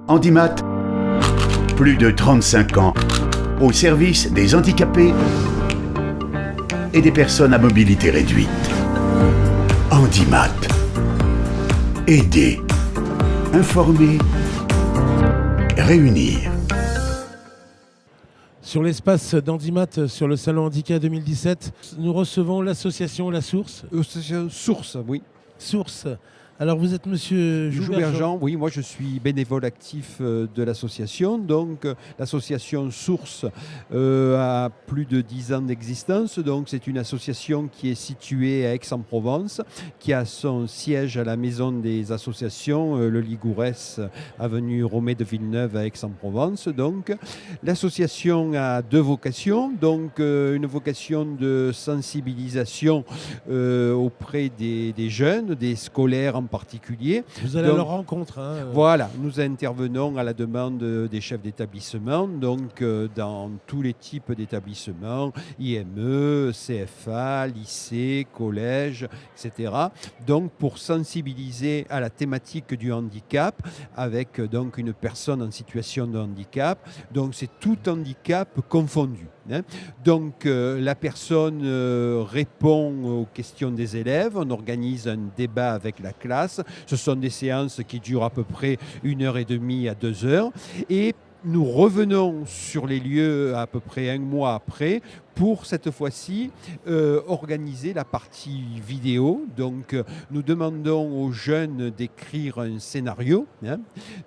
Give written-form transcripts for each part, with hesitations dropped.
Handimat, plus de 35 ans, au service des handicapés et des personnes à mobilité réduite. Handimat. Aider, informer, réunir. Sur l'espace d'Handimat, sur le Salon Handicap 2017, nous recevons l'association La Source. Source, oui. Source. Alors vous êtes monsieur Jouberjean, oui, moi je suis bénévole actif de l'association. Donc l'association Source a plus de 10 ans d'existence. Donc c'est une association qui est située à Aix-en-Provence, qui a son siège à la maison des associations, le Ligourès, avenue Romée de Villeneuve à Aix-en-Provence. Donc l'association a deux vocations. Donc une vocation de sensibilisation auprès des jeunes, des scolaires en particulier. Vous allez à leur rencontre. Voilà, nous intervenons à la demande des chefs d'établissement, donc dans tous les types d'établissements, IME, CFA, lycée, collège, etc. Donc pour sensibiliser à la thématique du handicap, avec donc une personne en situation de handicap. Donc c'est tout handicap confondu. Donc la personne répond aux questions des élèves, on organise un débat avec la classe. Ce sont des séances qui durent à peu près 1h30 à 2h. Et nous revenons sur les lieux à peu près un mois après pour cette fois-ci organiser la partie vidéo. Donc nous demandons aux jeunes d'écrire un scénario.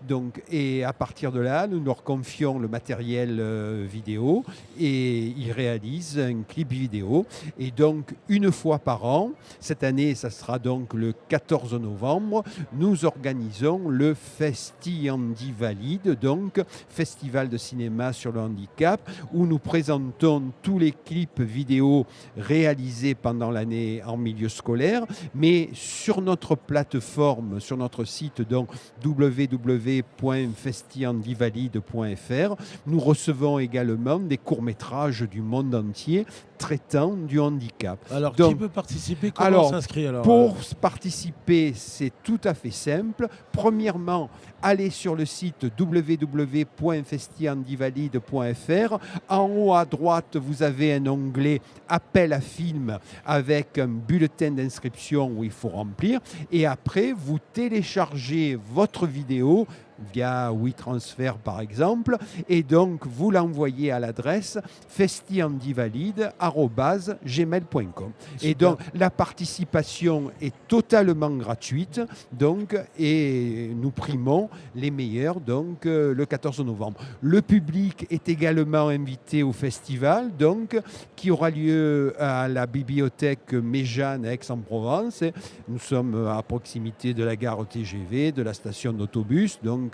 Donc, et à partir de là, nous leur confions le matériel vidéo et ils réalisent un clip vidéo. Et donc une fois par an, cette année ça sera donc le 14 novembre, nous organisons le Festi Handi Valide, donc festival de cinéma sur le handicap, où nous présentons tous les clips vidéo réalisés pendant l'année en milieu scolaire, mais sur notre plateforme, sur notre site donc www.festihandivalide.fr, nous recevons également des courts-métrages du monde entier traitant du handicap. Alors qui peut participer? Comment s'inscrire Pour participer, c'est tout à fait simple. Premièrement, allez sur le site www.festihandivalide.fr. En haut à droite, vous avez un onglet appel à film avec un bulletin d'inscription où il faut remplir. Et après, vous téléchargez votre vidéo via WeTransfer par exemple, et donc vous l'envoyez à l'adresse festihandivalide@gmail.com. Et donc la participation est totalement gratuite, donc, et nous primons les meilleurs donc le 14 novembre. Le public est également invité au festival, donc qui aura lieu à la bibliothèque Méjeanne à Aix-en-Provence. Nous sommes à proximité de la gare TGV, de la station d'autobus, donc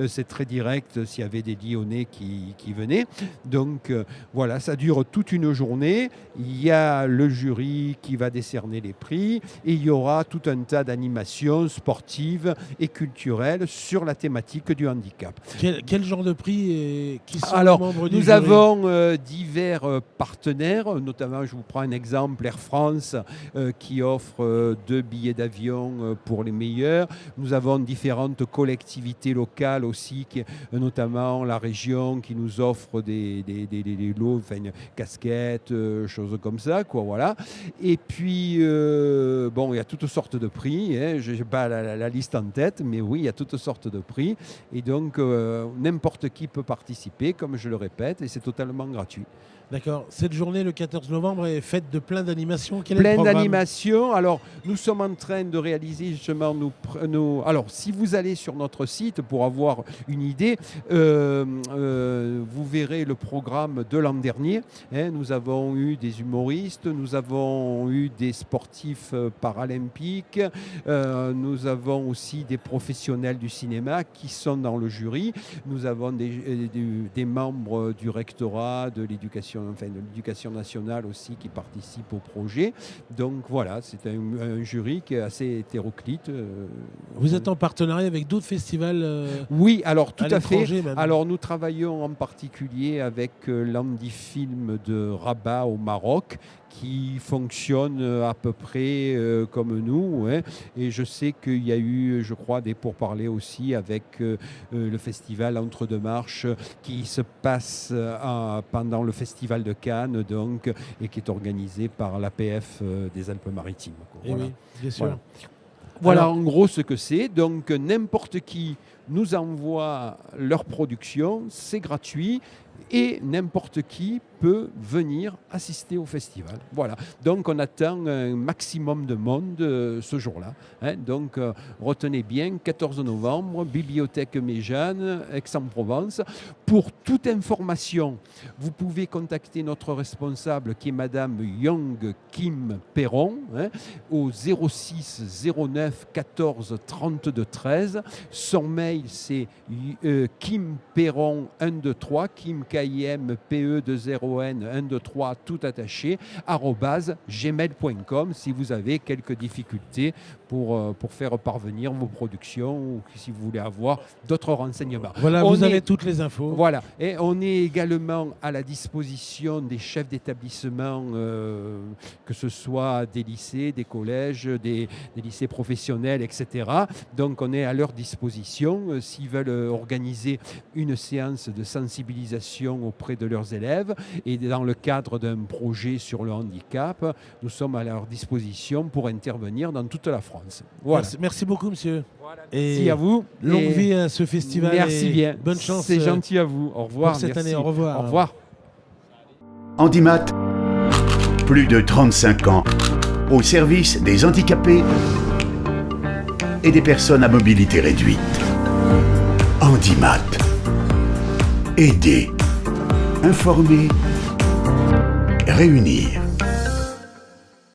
c'est très direct s'il y avait des Lyonnais qui venaient. Donc voilà, ça dure toute une journée. Il y a le jury qui va décerner les prix et il y aura tout un tas d'animations sportives et culturelles sur la thématique du handicap. Quel genre de prix et qui sont les membres du jury? Nous avons divers partenaires, notamment je vous prends un exemple, Air France qui offre 2 billets d'avion pour les meilleurs. Nous avons différentes collectivités locales aussi, notamment la région qui nous offre des lots, enfin une casquette, choses comme ça, quoi, voilà. Et puis, bon, il y a toutes sortes de prix, je n'ai pas la liste en tête, mais oui, il y a toutes sortes de prix. Et donc, n'importe qui peut participer, comme je le répète, et c'est totalement gratuit. D'accord. Cette journée, le 14 novembre, est faite de plein d'animations. Plein d'animations. Alors, nous sommes en train de réaliser justement Alors, si vous allez sur notre site pour avoir une idée, vous verrez le programme de l'an dernier. Nous avons eu des humoristes, nous avons eu des sportifs paralympiques, nous avons aussi des professionnels du cinéma qui sont dans le jury. Nous avons des membres du rectorat, de l'éducation nationale aussi qui participent au projet. Donc voilà, c'est un jury qui est assez hétéroclite. Vous êtes en partenariat avec d'autres festivals Oui, alors tout à fait. l'étranger même. Alors nous travaillons en particulier avec l'Handifilm de Rabat au Maroc, qui fonctionne à peu près comme nous. Hein. Et je sais qu'il y a eu, je crois, des pourparlers aussi avec le festival Entre deux marches qui se passe pendant le festival de Cannes, donc, et qui est organisé par l'APF des Alpes-Maritimes. Eh Voilà. oui, bien sûr. Voilà Alors- en gros ce que c'est. Donc n'importe qui nous envoie leur production, c'est gratuit et n'importe qui peut venir assister au festival. Voilà. Donc on attend un maximum de monde ce jour-là. Hein. Donc retenez bien, 14 novembre, Bibliothèque Méjeanne, Aix-en-Provence. Pour toute information, vous pouvez contacter notre responsable qui est Madame Young Kim Perron, hein, au 06 09 14 32 13. Son mail c'est Kim Perron 123, Kim K-I-M P-E 2-0-N 123 tout attaché @gmail.com si vous avez quelques difficultés pour faire parvenir vos productions ou si vous voulez avoir d'autres renseignements. Voilà, vous avez toutes les infos. Voilà, et on est également à la disposition des chefs d'établissement, que ce soit des lycées, des collèges, des lycées professionnels, etc. Donc on est à leur disposition s'ils veulent organiser une séance de sensibilisation auprès de leurs élèves et dans le cadre d'un projet sur le handicap, nous sommes à leur disposition pour intervenir dans toute la France. Voilà. Merci beaucoup, monsieur. Voilà. Et Merci à vous. longue Et vie à ce festival. merci et bien. Bonne chance. C'est gentil à vous. Au revoir. Pour cette Merci. année. Au revoir. Au revoir. Handimat, plus de 35 ans, au service des handicapés et des personnes à mobilité réduite. Handimat. Aider, informer, réunir.